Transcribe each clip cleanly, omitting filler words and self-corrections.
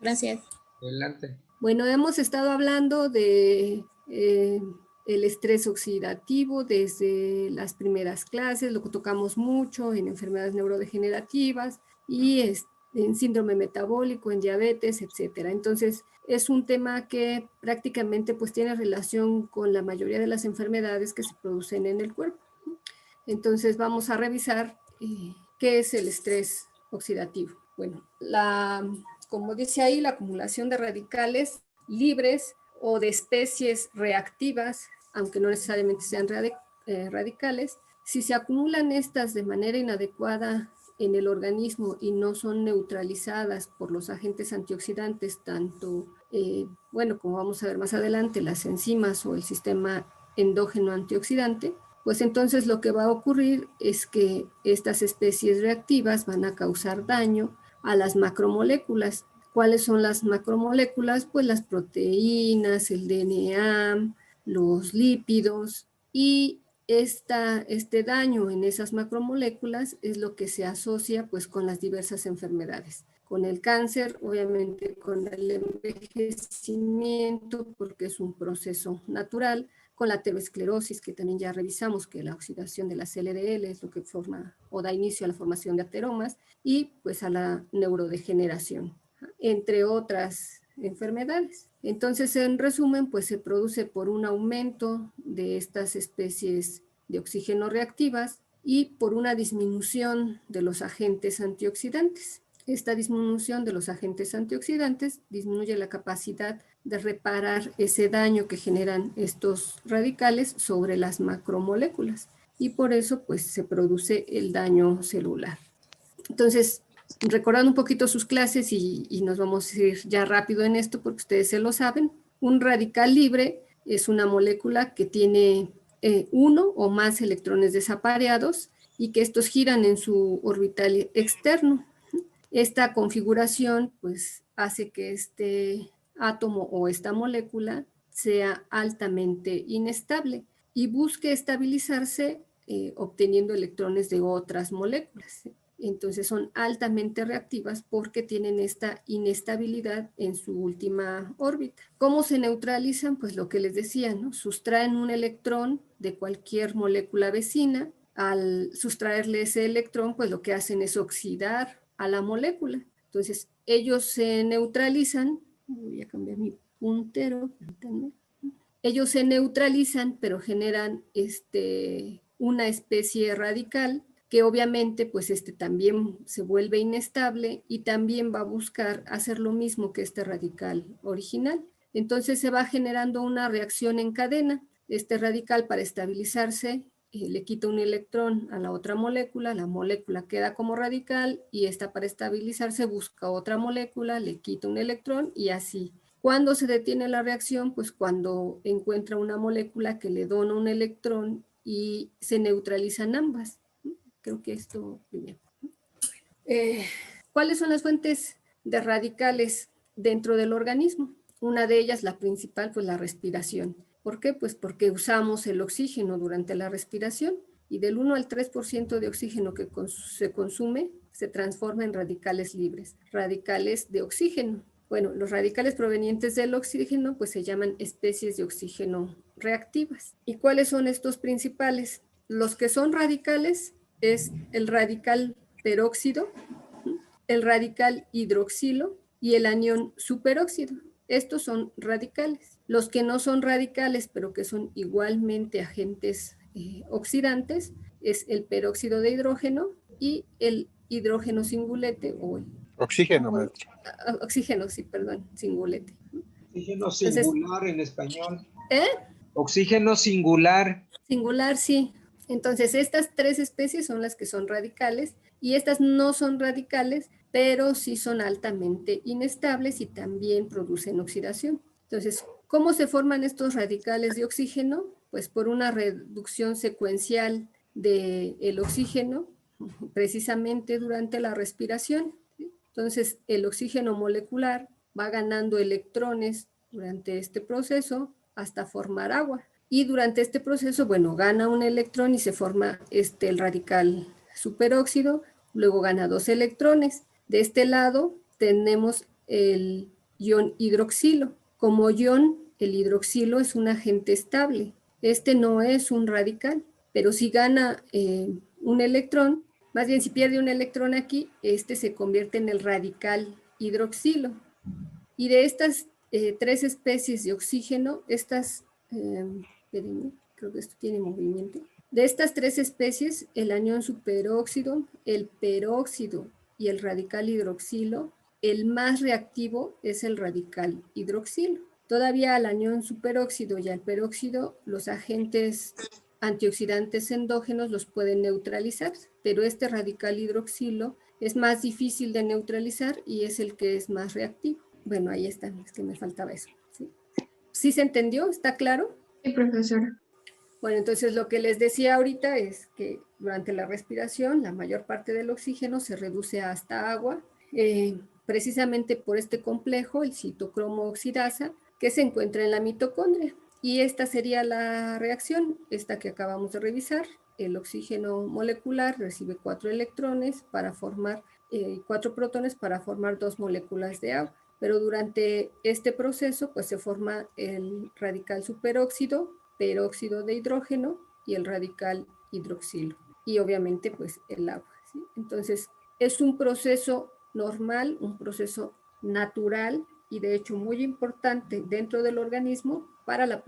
Gracias. Adelante. Bueno, hemos estado hablando de el estrés oxidativo desde las primeras clases, lo que tocamos mucho en enfermedades neurodegenerativas y en síndrome metabólico, en diabetes, etcétera. Entonces, es un tema que prácticamente pues tiene relación con la mayoría de las enfermedades que se producen en el cuerpo. Entonces, vamos a revisar qué es el estrés oxidativo. Bueno, como dice ahí, la acumulación de radicales libres o de especies reactivas, aunque no necesariamente sean radicales, si se acumulan estas de manera inadecuada en el organismo y no son neutralizadas por los agentes antioxidantes, tanto, como vamos a ver más adelante, las enzimas o el sistema endógeno antioxidante, pues entonces lo que va a ocurrir es que estas especies reactivas van a causar daño a las macromoléculas. ¿Cuáles son las macromoléculas? Pues las proteínas, el DNA, los lípidos, y este daño en esas macromoléculas es lo que se asocia pues con las diversas enfermedades. Con el cáncer, obviamente con el envejecimiento, porque es un proceso natural, con la aterosclerosis, que también ya revisamos, que la oxidación de las LDL es lo que forma o da inicio a la formación de ateromas, y pues a la neurodegeneración, entre otras enfermedades. Entonces, en resumen, pues se produce por un aumento de estas especies de oxígeno reactivas y por una disminución de los agentes antioxidantes. Esta disminución de los agentes antioxidantes disminuye la capacidad de reparar ese daño que generan estos radicales sobre las macromoléculas, y por eso pues se produce el daño celular. Entonces, recordando un poquito sus clases y nos vamos a ir ya rápido en esto porque ustedes se lo saben, un radical libre es una molécula que tiene uno o más electrones desapareados y que estos giran en su orbital externo. Esta configuración pues hace que este átomo o esta molécula sea altamente inestable y busque estabilizarse obteniendo electrones de otras moléculas. Entonces son altamente reactivas porque tienen esta inestabilidad en su última órbita. ¿Cómo se neutralizan? Pues lo que les decía, ¿no? Sustraen un electrón de cualquier molécula vecina. Al sustraerle ese electrón, pues lo que hacen es oxidar a la molécula. Entonces ellos se neutralizan. Voy a cambiar mi puntero. Ellos se neutralizan, pero generan una especie radical que obviamente pues también se vuelve inestable y también va a buscar hacer lo mismo que este radical original. Entonces se va generando una reacción en cadena. Este radical, para estabilizarse, le quita un electrón a la otra molécula, la molécula queda como radical y esta, para estabilizarse, busca otra molécula, le quita un electrón y así. ¿Cuándo se detiene la reacción? Pues cuando encuentra una molécula que le dona un electrón y se neutralizan ambas. Creo que esto primero. ¿Cuáles son las fuentes de radicales dentro del organismo? Una de ellas, la principal, pues la respiración. ¿Por qué? Pues porque usamos el oxígeno durante la respiración y del 1 al 3% de oxígeno que se consume se transforma en radicales libres, radicales de oxígeno. Bueno, los radicales provenientes del oxígeno pues se llaman especies de oxígeno reactivas. ¿Y cuáles son estos principales? Los que son radicales es el radical peróxido, el radical hidroxilo y el anión superóxido. Estos son radicales. Los que no son radicales, pero que son igualmente agentes oxidantes, es el peróxido de hidrógeno y el hidrógeno singulete o el oxígeno, oxígeno, sí, perdón, singulete. Oxígeno singular. Entonces, en español. ¿Eh? Oxígeno singular. Singular, sí. Entonces, estas tres especies son las que son radicales y estas no son radicales, pero sí son altamente inestables y también producen oxidación. Entonces, ¿cómo se forman estos radicales de oxígeno? Pues por una reducción secuencial del oxígeno, precisamente durante la respiración. Entonces, el oxígeno molecular va ganando electrones durante este proceso hasta formar agua. Y durante este proceso, bueno, gana un electrón y se forma el radical superóxido, luego gana 2 electrones. De este lado tenemos el ion hidroxilo. Como ion, el hidroxilo es un agente estable. Este no es un radical, pero si gana un electrón, más bien si pierde un electrón aquí, este se convierte en el radical hidroxilo. Y de estas 3 especies de oxígeno, creo que esto tiene movimiento. De estas 3 especies, el anión superóxido, el peróxido y el radical hidroxilo, el más reactivo es el radical hidroxilo. Todavía al anión superóxido y al peróxido, los agentes antioxidantes endógenos los pueden neutralizar, pero este radical hidroxilo es más difícil de neutralizar y es el que es más reactivo. Bueno, ahí está, es que me faltaba eso. ¿Sí, ¿Sí se entendió? ¿Está claro? Sí, profesora. Bueno, entonces lo que les decía ahorita es que durante la respiración la mayor parte del oxígeno se reduce hasta agua, precisamente por este complejo, el citocromo oxidasa, que se encuentra en la mitocondria. Y esta sería la reacción, esta que acabamos de revisar. El oxígeno molecular recibe 4 electrones para formar 4 protones para formar 2 moléculas de agua. Pero durante este proceso pues se forma el radical superóxido, peróxido de hidrógeno y el radical hidroxilo. Y obviamente pues el agua, ¿sí? Entonces es un proceso normal, un proceso natural y de hecho muy importante dentro del organismo para la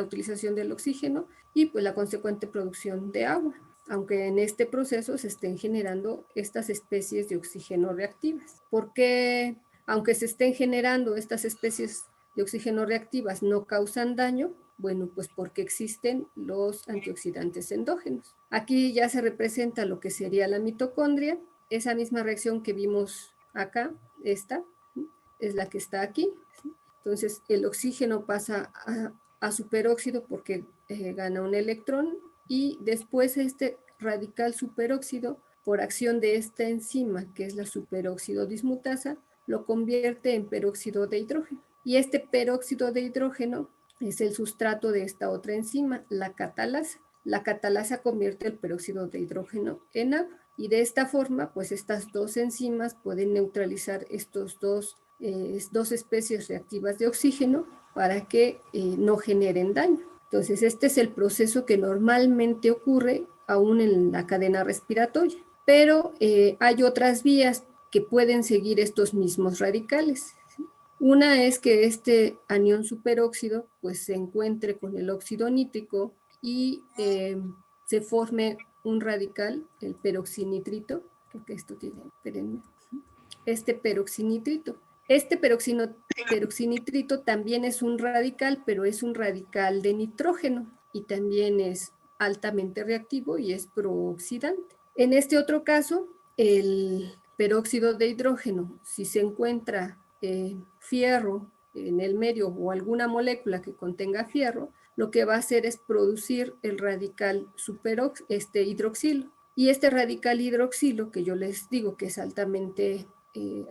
utilización del oxígeno y pues la consecuente producción de agua, aunque en este proceso se estén generando estas especies de oxígeno reactivas. ¿Por qué, aunque se estén generando estas especies de oxígeno reactivas, no causan daño? Bueno, pues porque existen los antioxidantes endógenos. Aquí ya se representa lo que sería la mitocondria, esa misma reacción que vimos acá, esta es la que está aquí. Entonces el oxígeno pasa a superóxido porque gana un electrón y después este radical superóxido, por acción de esta enzima, que es la superóxido dismutasa, lo convierte en peróxido de hidrógeno. Y este peróxido de hidrógeno es el sustrato de esta otra enzima, la catalasa. La catalasa convierte el peróxido de hidrógeno en agua. Y de esta forma, pues estas 2 enzimas pueden neutralizar estos dos especies reactivas de oxígeno para que no generen daño. Entonces, este es el proceso que normalmente ocurre aún en la cadena respiratoria. Pero hay otras vías que pueden seguir estos mismos radicales, ¿sí? Una es que este anión superóxido pues se encuentre con el óxido nítrico y se forme un radical, el peroxinitrito, porque esto tiene, espérenme, este peroxinitrito. Este peroxinitrito también es un radical, pero es un radical de nitrógeno y también es altamente reactivo y es prooxidante. En este otro caso, el peróxido de hidrógeno, si se encuentra fierro en el medio o alguna molécula que contenga fierro, lo que va a hacer es producir el radical hidroxilo. Y este radical hidroxilo, que yo les digo que es altamente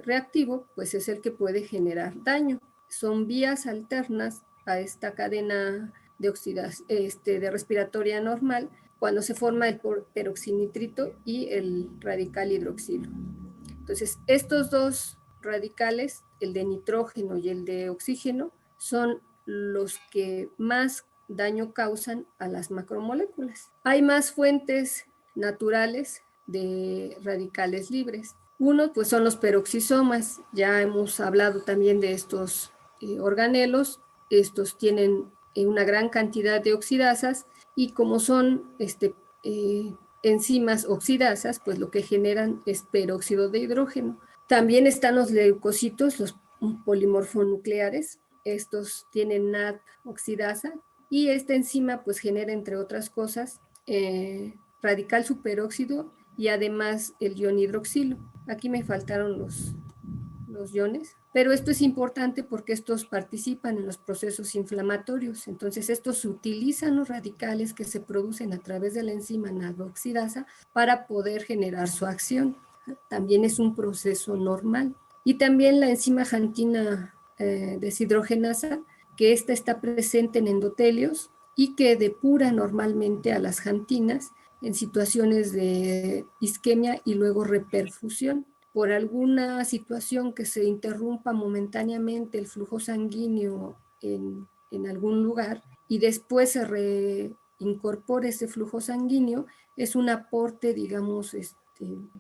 reactivo, pues es el que puede generar daño. Son vías alternas a esta cadena de oxidación de respiratoria normal cuando se forma el peroxinitrito y el radical hidroxilo. Entonces, estos 2 radicales, el de nitrógeno y el de oxígeno, son los que más daño causan a las macromoléculas. Hay más fuentes naturales de radicales libres. Uno, pues son los peroxisomas. Ya hemos hablado también de estos organelos. Estos tienen una gran cantidad de oxidasas y como son enzimas oxidasas, pues lo que generan es peróxido de hidrógeno. También están los leucocitos, los polimorfonucleares. Estos tienen NAD oxidasa y esta enzima pues genera, entre otras cosas, radical superóxido y además el ion hidroxilo. Aquí me faltaron los iones, pero esto es importante porque estos participan en los procesos inflamatorios. Entonces estos utilizan los radicales que se producen a través de la enzima NAD oxidasa para poder generar su acción. También es un proceso normal. Y también la enzima xantina deshidrogenasa, que esta está presente en endotelios y que depura normalmente a las xantinas en situaciones de isquemia y luego reperfusión. por alguna situación que se interrumpa momentáneamente el flujo sanguíneo en algún lugar y después se reincorpore ese flujo sanguíneo, es un aporte, digamos,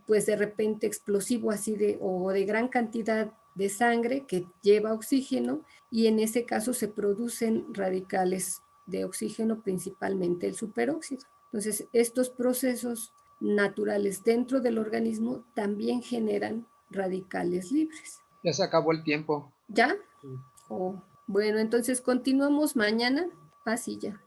pues de repente explosivo así o de gran cantidad de sangre que lleva oxígeno, y en ese caso se producen radicales de oxígeno, principalmente el superóxido. Entonces, estos procesos naturales dentro del organismo también generan radicales libres. Ya se acabó el tiempo. ¿Ya? Sí. Oh, bueno, entonces continuamos mañana. Así ya.